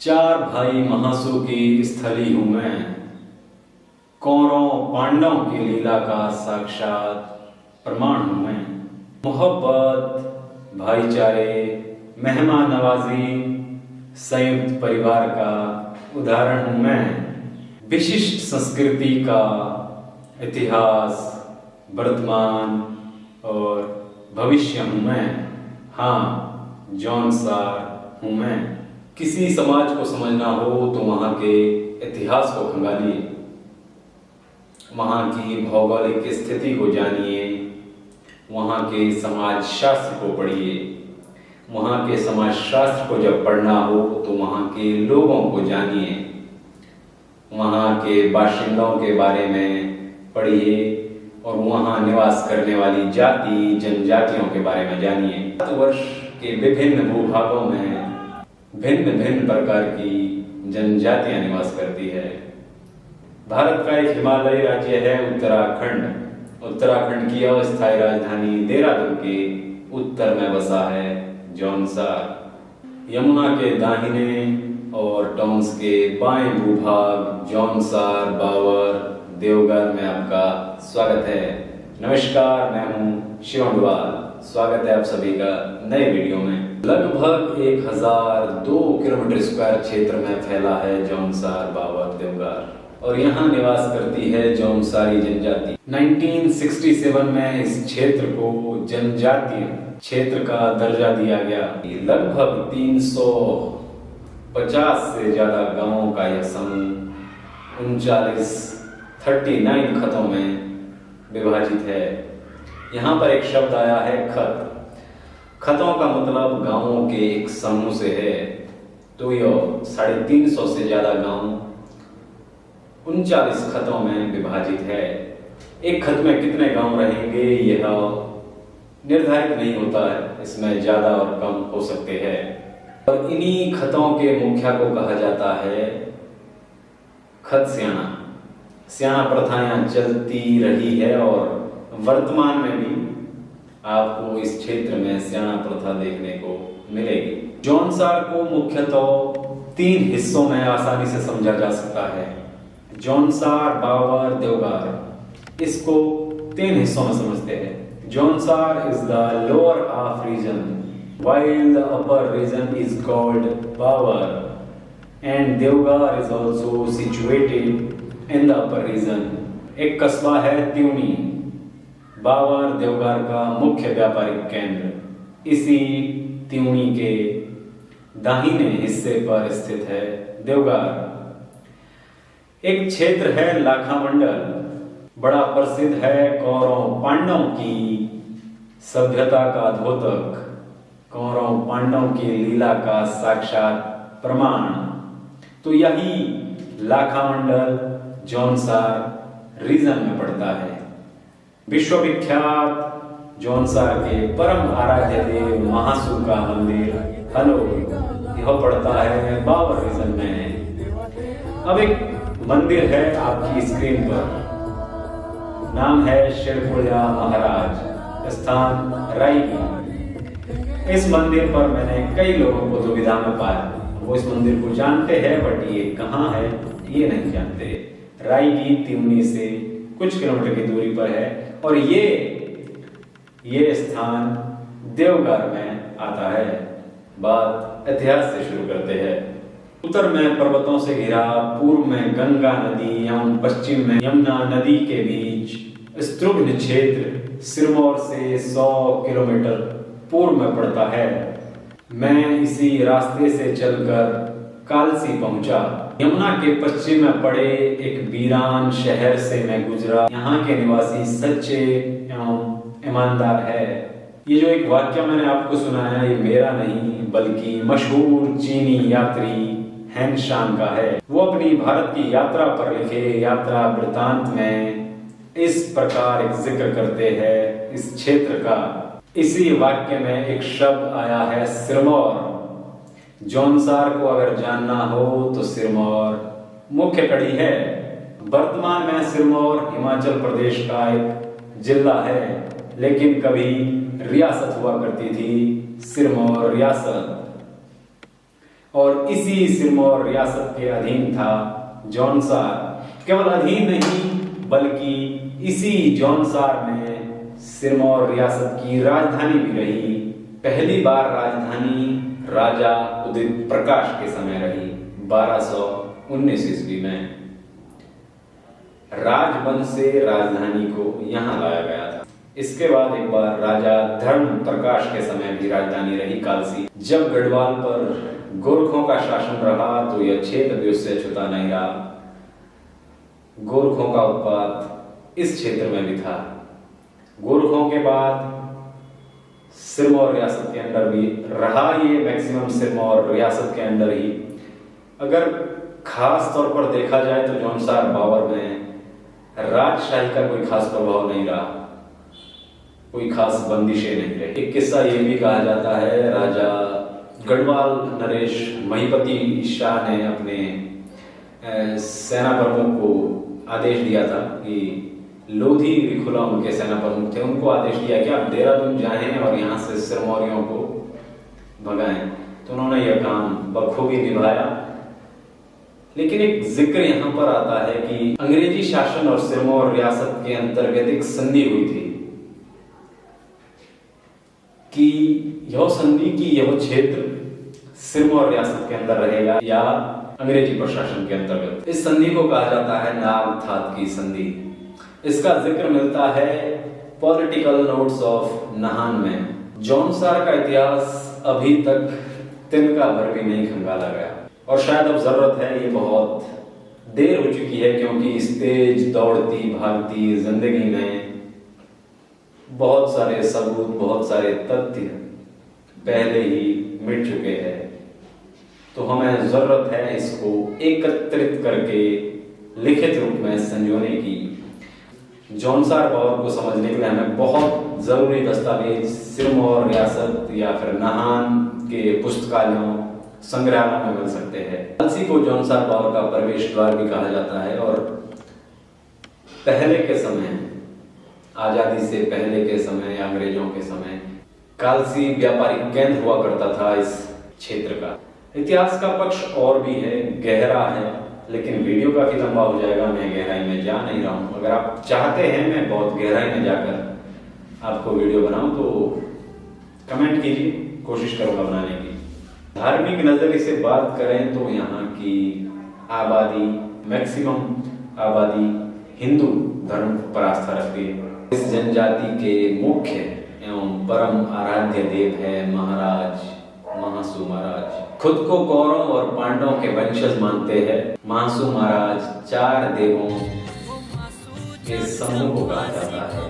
चार भाई महासु की स्थली हूं मैं, कौरव पांडवों की लीला का साक्षात प्रमाण हूं मैं। मोहब्बत, भाईचारे, मेहमान नवाजी, संयुक्त परिवार का उदाहरण हूं मैं। विशिष्ट संस्कृति का इतिहास, वर्तमान और भविष्य हूं मैं। हाँ, जौनसार हूं मैं। किसी समाज को समझना हो तो वहाँ के इतिहास को खंगालिए, वहाँ की भौगोलिक स्थिति को जानिए, वहाँ के समाज शास्त्र को पढ़िए। वहाँ के समाज शास्त्र को जब पढ़ना हो तो वहाँ के लोगों को जानिए, वहाँ के बाशिंदों के बारे में पढ़िए और वहाँ निवास करने वाली जाति जनजातियों के बारे में जानिए। भारतवर्ष के विभिन्न भूभागों में भिन्न भिन्न प्रकार की जनजातियां निवास करती है। भारत का एक हिमालयी राज्य है उत्तराखंड। उत्तराखंड की अस्थायी राजधानी देहरादून के उत्तर में बसा है जौनसार। यमुना के दाहिने और टॉन्स के बाएं भूभाग जौनसार, बावर, देवघर में आपका स्वागत है। नमस्कार, मैं हूं शिवंडवाल। स्वागत है आप सभी का नए वीडियो में। लगभग 1002 किलोमीटर स्क्वायर क्षेत्र में फैला है जौनसार, बावर, देवघर और यहाँ निवास करती है जौनसारी जनजाति। 1967 में इस क्षेत्र को जनजातीय क्षेत्र का दर्जा दिया गया। लगभग 350 से ज्यादा गांवों का यह समूह 39 खतों में विभाजित है। यहाँ पर एक शब्द आया है खत। खतों का मतलब गांवों के एक समूह से है। तो यह 350 से ज्यादा गांव 39 खतों में विभाजित है। एक खत में कितने गांव रहेंगे यह निर्धारित नहीं होता है, इसमें ज्यादा और कम हो सकते हैं। और इन्हीं खतों के मुखिया को कहा जाता है खत स्याणा। स्याणा प्रथा यहाँ चलती रही है और वर्तमान में भी आपको इस क्षेत्र में स्याणा प्रथा देखने को मिलेगी। जौनसार को मुख्यतः 3 हिस्सों में आसानी से समझा जा सकता है। जौनसार, बावर, देवघर, इसको 3 हिस्सों में समझते हैं। Jaunsar is the lower half region while the upper region is called Bavar and Devgar is also situated in the upper region। एक कस्बा है त्यूनी, बावर देवघर का मुख्य व्यापारिक केंद्र। इसी त्यूनी के दाहिने हिस्से पर स्थित है देवघर। एक क्षेत्र है लाखामंडल, बड़ा प्रसिद्ध है कौरव पांडवों की सभ्यता का द्योतक, कौरव पांडवों की लीला का साक्षात प्रमाण। तो यही लाखामंडल जौनसार रीजन में पड़ता है। विश्वविख्यात जौनसार के परम आराध्य देव महासु का मंदिर हलो यह पड़ता है बावर रीजन में। अब एक मंदिर है आपकी स्क्रीन पर, नाम है शेरपुलिया महाराज, स्थान रायगी। इस मंदिर पर मैंने कई लोगों को दुविधा में पाया। वो इस मंदिर को जानते हैं बट ये कहाँ है ये नहीं जानते। रायगी त्यूनी से कुछ किलोमीटर की दूरी पर है और ये स्थान देवघर में आता है। बात इतिहास से शुरू करते हैं। उत्तर में पर्वतों से घिरा, पूर्व में गंगा नदी एवं पश्चिम में यमुना नदी के बीच स्तृग्न क्षेत्र सिरमौर से 100 किलोमीटर पूर्व में पड़ता है। मैं इसी रास्ते से चलकर कालसी पहुंचा। यमुना के पश्चिम में पड़े एक वीरान शहर से मैं गुजरा। यहाँ के निवासी सच्चे एवं ईमानदार है। ये जो एक वाक्य मैंने आपको सुनाया ये मेरा नहीं बल्कि मशहूर चीनी यात्री हेन शान का है। वो अपनी भारत की यात्रा पर लिखे यात्रा वृतांत में इस प्रकार एक जिक्र करते हैं इस क्षेत्र का। इसी वाक्य में एक शब्द आया है सिरमौर। जौनसार को अगर जानना हो तो सिरमौर मुख्य कड़ी है। वर्तमान में सिरमौर हिमाचल प्रदेश का एक जिला है, लेकिन कभी रियासत हुआ करती थी सिरमौर रियासत। और इसी सिरमौर रियासत के अधीन था जौनसार। केवल अधीन नहीं बल्कि इसी जौनसार में सिरमौर रियासत की राजधानी भी रही। पहली बार राजधानी राजा उदित प्रकाश के समय रही 1219 ईस्वी में। राजवंश से राजधानी को यहां लाया गया था। इसके बाद एक बार राजा धर्म प्रकाश के समय भी राजधानी रही कालसी। जब गढ़वाल पर गोरखों का शासन रहा तो यह क्षेत्र भी उससे छूता नहीं रहा। गोरखों का उत्पात इस क्षेत्र में भी था। गोरखों के बाद सिरमौर रियासत के अंदर भी रहा। ये मैक्सिमम सिरमौर रियासत के अंदर ही। अगर खास तौर पर देखा जाए तो जौनसार बावर में राजशाही का कोई खास प्रभाव नहीं रहा, कोई खास बंदिशें नहीं रही। एक किस्सा ये भी कहा जाता है, राजा गढ़वाल नरेश महिपति शाह ने अपने सेना प्रमुख को आदेश दिया था कि लोधी रिखुला उनके सेना प्रमुख थे, उनको आदेश दिया कि आप देहरादून जाएं और यहाँ से सिरमौरियों को भगाएं। तो उन्होंने यह काम बखूबी निभाया। लेकिन एक जिक्र यहाँ पर आता है कि अंग्रेजी शासन और सिरमौर रियासत के अंतर्गत एक संधि हुई थी कि यह संधि की यह क्षेत्र सिरमौर रियासत के अंदर रहेगा या अंग्रेजी प्रशासन के अंतर्गत। इस संधि को कहा जाता है नागथात की संधि। इसका जिक्र मिलता है पॉलिटिकल नोट्स ऑफ नहान में। जौनसार का इतिहास अभी तक तिनका भर भी नहीं खंगाला गया और शायद अब जरूरत है। ये बहुत देर हो चुकी है क्योंकि इस तेज दौड़ती भागती जिंदगी में बहुत सारे सबूत, बहुत सारे तथ्य पहले ही मिट चुके हैं। तो हमें जरूरत है इसको एकत्रित करके लिखित रूप में संजोने की। जौनसार बावर को समझने के लिए हमें बहुत जरूरी दस्तावेज सिरमौर रियासत या फिर नहान के पुस्तकालयों संग्रहालय में मिल सकते हैं। कालसी को जौनसार बावर का प्रवेश द्वार भी कहा जाता है और पहले के समय, आजादी से पहले के समय, अंग्रेजों के समय कालसी व्यापारिक केंद्र हुआ करता था इस क्षेत्र का। इतिहास का पक्ष और भी है, गहरा है, लेकिन वीडियो काफी लंबा हो जाएगा, मैं गहराई में जा नहीं रहा हूं। अगर आप चाहते हैं मैं बहुत गहराई में जाकर आपको वीडियो बनाऊं तो कमेंट कीजिए, कोशिश करूंगा बनाने की। धार्मिक नजरिए से बात करें तो यहाँ की आबादी, मैक्सिमम आबादी हिंदू धर्म पर आस्था रखती है। इस जनजाति के मुख्य एवं परम आराध्य देव है महाराज महासू महाराज। खुद को कौरव और पांडवों के वंशज मानते हैं। महासू महाराज 4 देवों के समूह को कहा जाता है।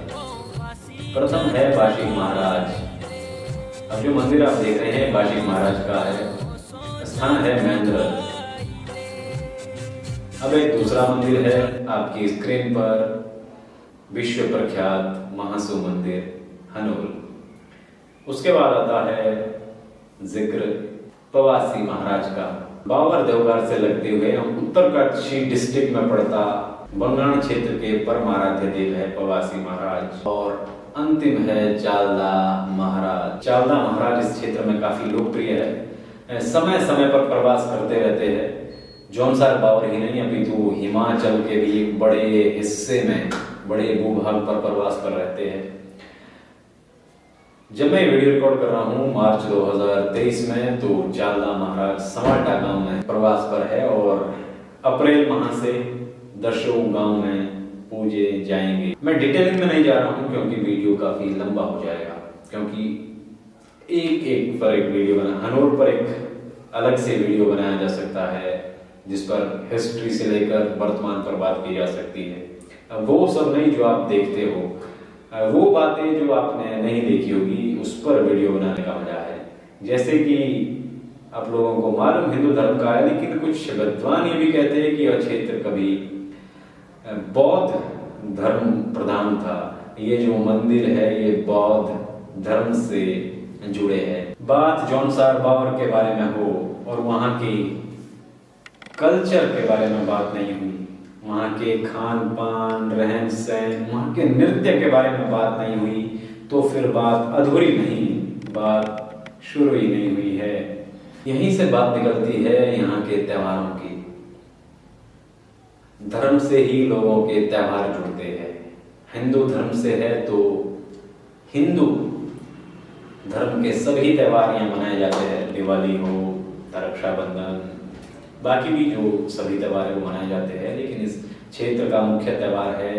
प्रथम है बाशिक महाराज। अब जो मंदिर आप देख रहे हैं बाशिक महाराज का है। स्थान है महेंद्र। अब एक दूसरा मंदिर है आपकी स्क्रीन पर, विश्व प्रख्यात महासू मंदिर हनोल। उसके बाद आता है जिक्र पवासी महाराज का। बावर देवघर से लगते हुए हम उत्तरकाशी डिस्ट्रिक्ट में पड़ता बंगाण क्षेत्र के परम आराध्य देव है पवासी महाराज। और अंतिम है चालदा महाराज। चालदा महाराज इस क्षेत्र में काफी लोकप्रिय है, समय समय पर प्रवास करते रहते हैं। जौनसार बावर ही नहीं अपितु हिमाचल के भी एक बड़े हिस्से में, बड़े भूभाग पर प्रवास कर रहते हैं। जब मैं वीडियो रिकॉर्ड कर रहा हूँ मार्च 2023 में, तो चालदा महाराज समाटा गांव में प्रवास पर है और अप्रैल माह से दशों गांव में पूजे जाएंगे। मैं डिटेलिंग में नहीं जा रहा हूँ क्योंकि वीडियो काफी लंबा हो जाएगा, क्योंकि एक एक पर एक वीडियो बना, हनोल पर एक अलग से वीडियो बनाया जा सकता है जिस पर हिस्ट्री से लेकर वर्तमान पर बात की जा सकती है। वो सब नहीं जो आप देखते हो, वो बातें जो आपने नहीं देखी होगी उस पर वीडियो बनाने का मजा है। जैसे कि आप लोगों को मालूम हिंदू धर्म का है, लेकिन कुछ विद्वान ये भी कहते हैं कि यह क्षेत्र कभी बौद्ध धर्म प्रधान था। ये जो मंदिर है ये बौद्ध धर्म से जुड़े हैं। बात जौनसार बावर के बारे में हो और वहाँ की कल्चर के बारे में बात नहीं हुई, वहाँ के खान पान, रहन सहन, वहाँ के नृत्य के बारे में बात नहीं हुई, तो फिर बात अधूरी नहीं, बात शुरू ही नहीं हुई है। यहीं से बात निकलती है यहाँ के त्योहारों की। धर्म से ही लोगों के त्योहार जुड़ते हैं। हिंदू धर्म से है तो हिंदू धर्म के सभी त्योहार यहाँ मनाए जाते हैं। दिवाली हो, रक्षाबंधन, बाकी भी जो सभी त्योहार है वो मनाए जाते हैं। लेकिन इस क्षेत्र का मुख्य त्योहार है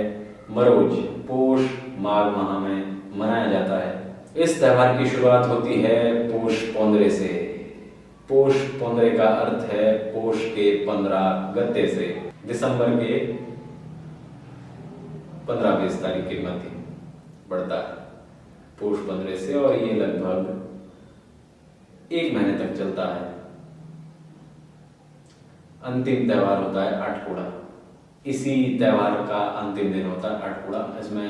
मरोज, पोष माघ माह में मनाया जाता है। इस त्योहार की शुरुआत होती है पोष पोंद्रे से। पोष पोंद्रे का अर्थ है पोष के 15 गत्ते से दिसंबर के 15-20 तारीख के मध्य बढ़ता है पोष 15 से, और ये लगभग 1 महीने तक चलता है। अंतिम त्योहार होता है आठकुड़ा। इसी त्योहार का अंतिम दिन होता है आठकुड़ा। इसमें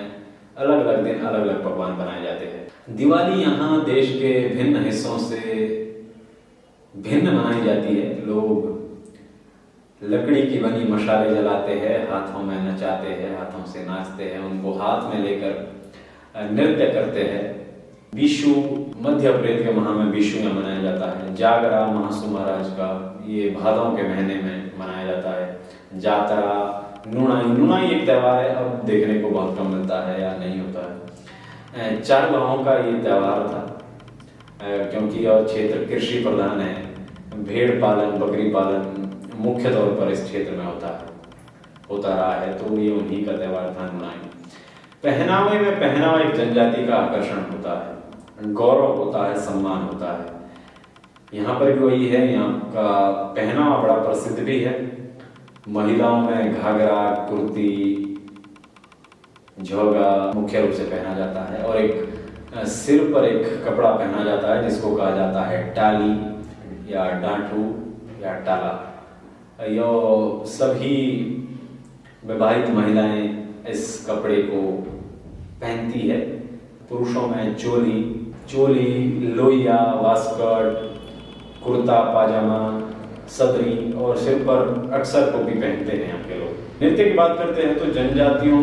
अलग अलग दिन अलग अलग पकवान बनाए जाते हैं। दिवाली यहाँ देश के भिन्न हिस्सों से भिन्न मनाई जाती है। लोग लकड़ी की बनी मशाले जलाते हैं, हाथों में नचाते हैं, हाथों से नाचते हैं, उनको हाथ में लेकर नृत्य करते हैं। विशु मध्य अप्रैल के माह में विशु में मनाया जाता है। जागरा महासु महाराज का ये भादों के महीने में मनाया जाता है। जातरा, नुनाई एक त्योहार है, अब देखने को बहुत कम मिलता है या नहीं होता है। चारवाहों का ये त्योहार था क्योंकि और क्षेत्र कृषि प्रधान है। भेड़ पालन, बकरी पालन मुख्य तौर पर इस क्षेत्र में होता रहा है, तो ये उन्हीं का त्योहार था नुनाई। पहनावे में पहनावा एक जनजाति का आकर्षण होता है, गौरव होता है, सम्मान होता है। यहाँ पर भी वही है, यहाँ का पहनावा बड़ा प्रसिद्ध भी है। महिलाओं में घाघरा, कुर्ती, झोगा मुख्य रूप से पहना जाता है, और एक सिर पर एक कपड़ा पहना जाता है जिसको कहा जाता है टाली या डांटू या टाला। यो सभी विवाहित महिलाएं इस कपड़े को पहनती है। पुरुषों में चोली, लोहिया, वास्कट, कुर्ता पाजामा, सदरी और सिर पर अक्सर टोपी पहनते हैं यहाँ के लोग। नृत्य की बात करते हैं तो जनजातियों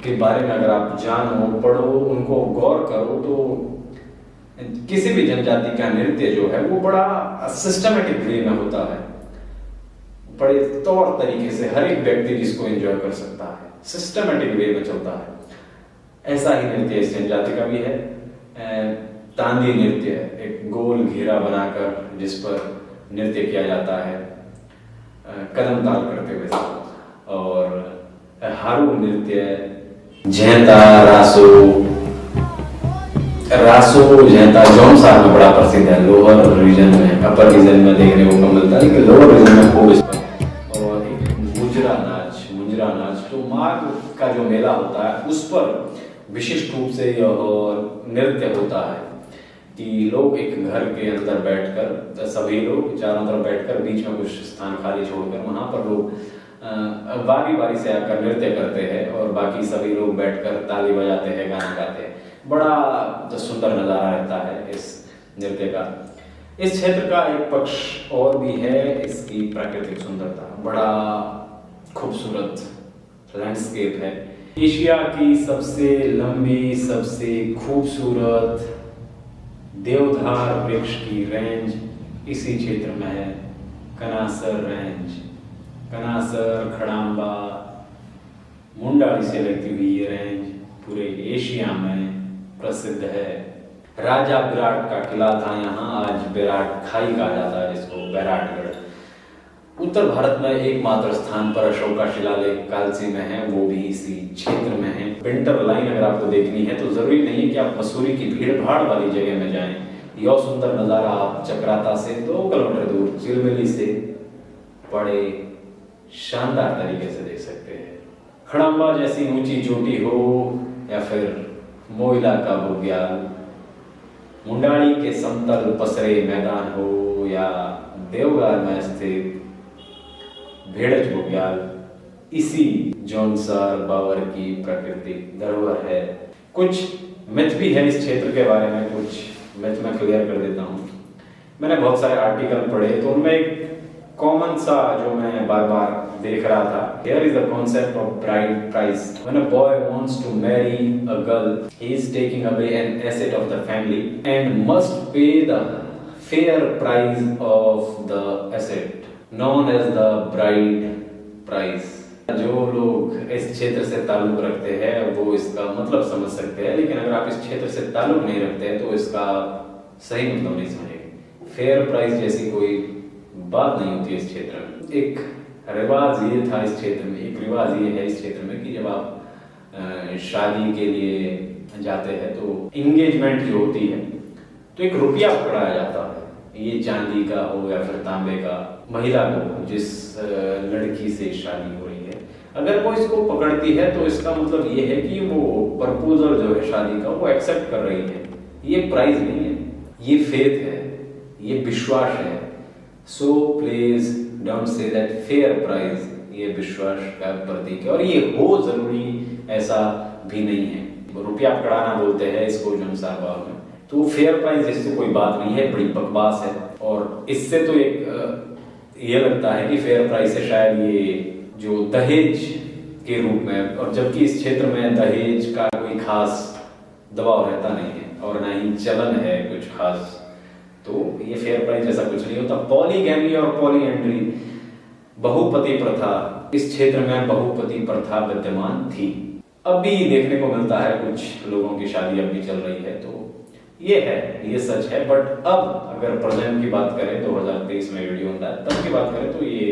के बारे में अगर आप जानो, पढ़ो, उनको गौर करो तो किसी भी जनजाति का नृत्य जो है वो बड़ा सिस्टमेटिक वे में होता है, बड़े तौर तरीके से हर एक व्यक्ति जिसको एंजॉय कर सकता है, सिस्टमेटिक वे में चलता है। ऐसा ही नृत्य इस जनजाति का भी है। तांदी नृत्य, एक गोल घेरा बनाकर जिस पर नृत्य किया जाता है कदम ताल करते हुए, और हारू नृत्य, झेंता, रासो झेंता जौनसार में बड़ा प्रसिद्ध है। लोअर रीजन में, अपर रीजन में देखने को कम मिलता है, लेकिन लोअर रीजन में खूब इस पर। और एक मुंजरा नाच तो माघ का जो मेला होता है उस पर विशिष्ट रूप से यह नृत्य होता है कि लोग एक घर के अंदर बैठकर, सभी लोग चारों तरफ बैठकर, बीच में कुछ स्थान खाली छोड़कर वहां पर लोग बारी बारी से आकर नृत्य करते हैं, और बाकी सभी लोग बैठकर ताली बजाते हैं, गाना गाते हैं। बड़ा सुंदर नजारा रहता है इस नृत्य का। इस क्षेत्र का एक पक्ष और भी है, इसकी प्राकृतिक सुंदरता। बड़ा खूबसूरत लैंडस्केप है। एशिया की सबसे लंबी, सबसे खूबसूरत देवदार वृक्ष की रेंज इसी क्षेत्र में है, कनासर रेंज। कनासर, खड़ाम्बा, मुंडाली से लगती हुई ये रेंज पूरे एशिया में प्रसिद्ध है। राजा विराट का किला था यहाँ, आज विराट खाई कहा जाता है जिसको, बैराटगढ़। उत्तर भारत में एकमात्र स्थान पर अशोक का शिलालेख कालसी में है, वो भी इसी क्षेत्र में है। विंटर लाइन अगर आपको देखनी है तो जरूरी नहीं है कि आप मसूरी की भीड़ भाड़ वाली जगह में जाएं। यह सुंदर नजारा आप चक्राता से 2 किलोमीटर दूर चिलमिली से बड़े शानदार तरीके से देख सकते हैं। खड़ाम्बा जैसी ऊंची चोटी हो या फिर मोइला का बुग्याल, मुंडाली के समतल पसरे मैदान हो या देवगार में स्थित भेड़च बुग्याल, इसी जौनसार बावर की प्राकृतिक धरोहर है। कुछ मिथ भी है इस क्षेत्र के बारे में, कुछ मिथ मैं क्लियर कर देता हूँ। मैंने बहुत सारे आर्टिकल पढ़े तो उनमें एक कॉमन सा जो मैं बार बार देख रहा था, here is the concept of bride price. When a boy wants to marry a girl, he is taking away an asset of the family and must pay the fair price of the asset known as the bride price। जो लोग इस क्षेत्र से ताल्लुक रखते हैं वो इसका मतलब समझ सकते हैं, लेकिन अगर आप इस क्षेत्र से ताल्लुक नहीं रखते हैं तो इसका सही मतलब नहीं समझेंगे। फेयर प्राइस जैसी कोई बात नहीं होती है इस क्षेत्र में। एक रिवाज ये था इस क्षेत्र में, एक रिवाज ये है इस क्षेत्र में कि जब आप शादी के लिए जाते हैं तो इंगेजमेंट जो होती है तो एक रुपया पकड़ाया जाता है, ये चांदी का हो या फिर तांबे का। महिला को, जिस लड़की से शादी हो रही है, अगर वो इसको पकड़ती है तो इसका मतलब ये है कि वो प्रपोजल जो है शादी का वो एक्सेप्ट कर रही है। ये प्राइस नहीं है, ये फेथ है, ये विश्वास है। So please don't say that fair price, ये विश्वास का प्रतीक है। और ये हो जरूरी ऐसा भी नहीं है। रुपया पकड़ाना बोलते हैं इसको जो अनुसार में, तो फेयर प्राइस जैसे कोई बात नहीं है, बड़ी बकवास है। और इससे तो एक ये लगता है कि फेयर प्राइस है शायद ये जो दहेज के रूप में, और जबकि इस क्षेत्र में दहेज का कोई खास दबाव रहता नहीं है और ना ही चलन है कुछ खास, तो ये फेयर प्राइस जैसा कुछ नहीं होता। पॉलीगैमी और पॉलीएंड्री, बहुपति प्रथा, इस क्षेत्र में बहुपति प्रथा विद्यमान थी। अब भी देखने को मिलता है, कुछ लोगों की शादी अब भी चल रही है, तो ये है, ये सच है। बट अब अगर प्रेजेंट की बात करें 2023 में वीडियो होता है तब की बात करें तो ये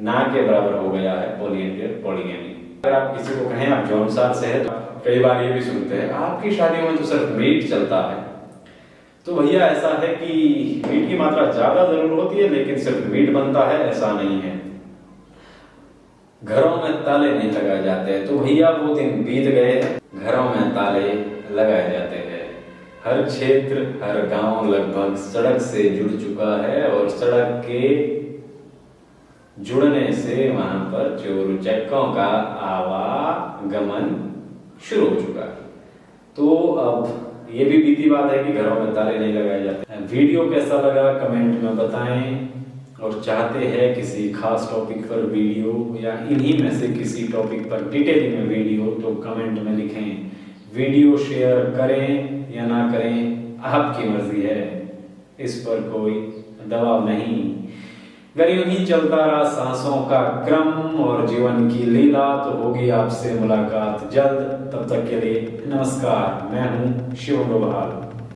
ना के बराबर हो गया है पॉलीएंड्री और पॉलीगैमी। अगर आप किसी को कहें आप जौनसार से है तो कई बार ये भी सुनते हैं आपकी शादियों में तो सिर्फ मीट चलता है। तो भैया ऐसा है कि मीट की मात्रा ज्यादा जरूर होती है, लेकिन सिर्फ मीट बनता है ऐसा नहीं है। घरों में ताले नहीं लगाए जाते हैं, तो भैया वो दिन बीत गए, घरों में ताले लगाए जाते हैं। हर क्षेत्र, हर गांव लगभग सड़क से जुड़ चुका है और सड़क के जुड़ने से वहां पर चोर उचक्कों का आवागमन शुरू हो चुका है। तो अब ये भी बीती बात है कि घरों में ताले नहीं लगाए जाते। वीडियो कैसा लगा कमेंट में बताएं, और चाहते हैं किसी खास टॉपिक पर वीडियो या इन्हीं में से किसी टॉपिक पर डिटेलिंग में वीडियो तो कमेंट में लिखें। वीडियो शेयर करें या ना करें आपकी मर्जी है, इस पर कोई दबाव नहीं। अगर यूं ही चलता रहा सांसों का क्रम और जीवन की लीला तो होगी आपसे मुलाकात जल्द। तब तक के लिए नमस्कार, मैं हूं शिव डोभाल।